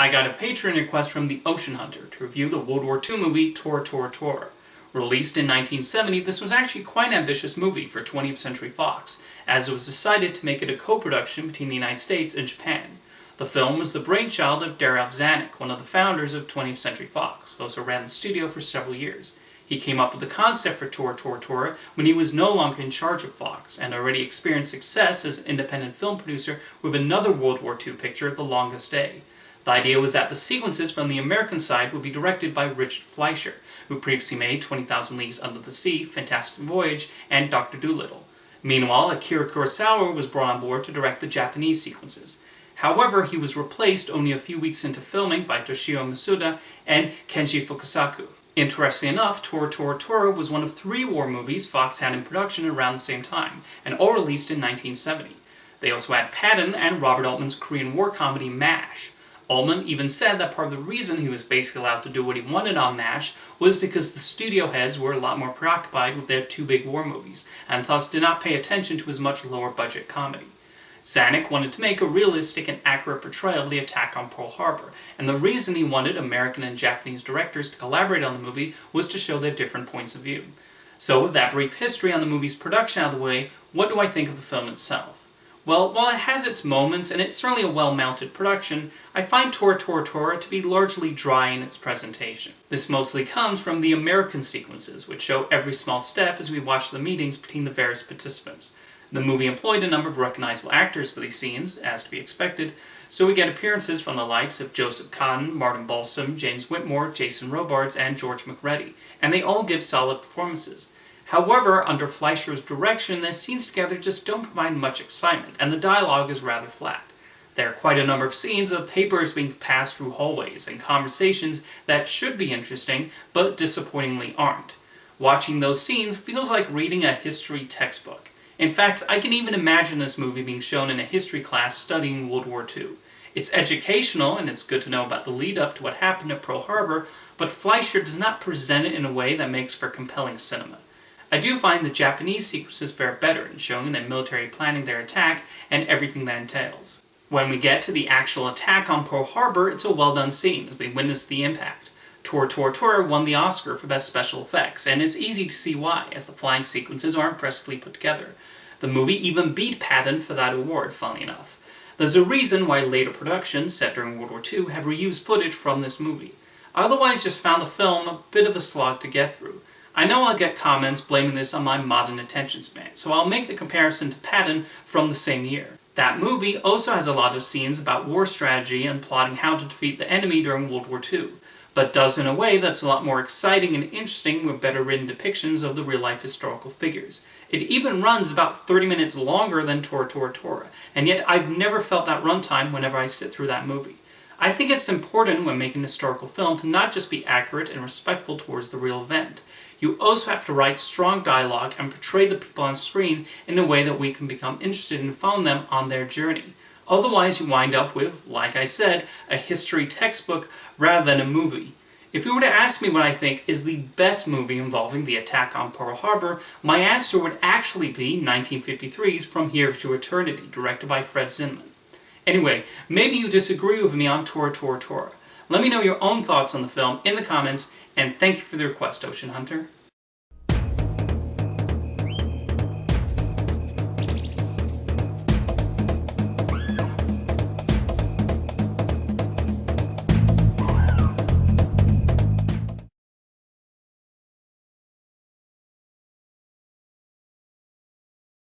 I got a Patreon request from the Ocean Hunter to review the World War II movie Tora. Released in 1970, this was actually quite an ambitious movie for 20th Century Fox, as it was decided to make it a co-production between the United States and Japan. The film was the brainchild of Darryl Zanuck, one of the founders of 20th Century Fox, who also ran the studio for several years. He came up with the concept for Tora when he was no longer in charge of Fox, and already experienced success as an independent film producer with another World War II picture, The Longest Day. The idea was that the sequences from the American side would be directed by Richard Fleischer, who previously made 20,000 Leagues Under the Sea, Fantastic Voyage, and Dr. Dolittle. Meanwhile, Akira Kurosawa was brought on board to direct the Japanese sequences. However, he was replaced only a few weeks into filming by Toshio Masuda and Kenji Fukasaku. Interestingly enough, Tora was one of 3 war movies Fox had in production around the same time, and all released in 1970. They also had Patton and Robert Altman's Korean War comedy MASH. Altman even said that part of the reason he was basically allowed to do what he wanted on MASH was because the studio heads were a lot more preoccupied with their 2 big war movies, and thus did not pay attention to his much lower budget comedy. Zanuck wanted to make a realistic and accurate portrayal of the attack on Pearl Harbor, and the reason he wanted American and Japanese directors to collaborate on the movie was to show their different points of view. So with that brief history on the movie's production out of the way, what do I think of the film itself? Well, while it has its moments, and it's certainly a well-mounted production, I find Tora to be largely dry in its presentation. This mostly comes from the American sequences, which show every small step as we watch the meetings between the various participants. The movie employed a number of recognizable actors for these scenes, as to be expected, so we get appearances from the likes of Joseph Cotten, Martin Balsam, James Whitmore, Jason Robards, and George McReady, and they all give solid performances. However, under Fleischer's direction, the scenes together just don't provide much excitement, and the dialogue is rather flat. There are quite a number of scenes of papers being passed through hallways, and conversations that should be interesting, but disappointingly aren't. Watching those scenes feels like reading a history textbook. In fact, I can even imagine this movie being shown in a history class studying World War II. It's educational, and it's good to know about the lead-up to what happened at Pearl Harbor, but Fleischer does not present it in a way that makes for compelling cinema. I do find the Japanese sequences fare better in showing their military planning their attack and everything that entails. When we get to the actual attack on Pearl Harbor, it's a well-done scene as we witness the impact. Tora won the Oscar for Best Special Effects, and it's easy to see why, as the flying sequences are impressively put together. The movie even beat Patton for that award, funnily enough. There's a reason why later productions, set during World War II, have reused footage from this movie. I otherwise just found the film a bit of a slog to get through. I know I'll get comments blaming this on my modern attention span, so I'll make the comparison to Patton from the same year. That movie also has a lot of scenes about war strategy and plotting how to defeat the enemy during World War II, but does in a way that's a lot more exciting and interesting with better written depictions of the real-life historical figures. It even runs about 30 minutes longer than Tora, and yet I've never felt that runtime whenever I sit through that movie. I think it's important when making a historical film to not just be accurate and respectful towards the real event. You also have to write strong dialogue and portray the people on screen in a way that we can become interested in following them on their journey. Otherwise you wind up with, like I said, a history textbook rather than a movie. If you were to ask me what I think is the best movie involving the attack on Pearl Harbor, my answer would actually be 1953's From Here to Eternity, directed by Fred Zinman. Anyway, maybe you disagree with me on Tora. Let me know your own thoughts on the film in the comments, and thank you for the request, Ocean Hunter.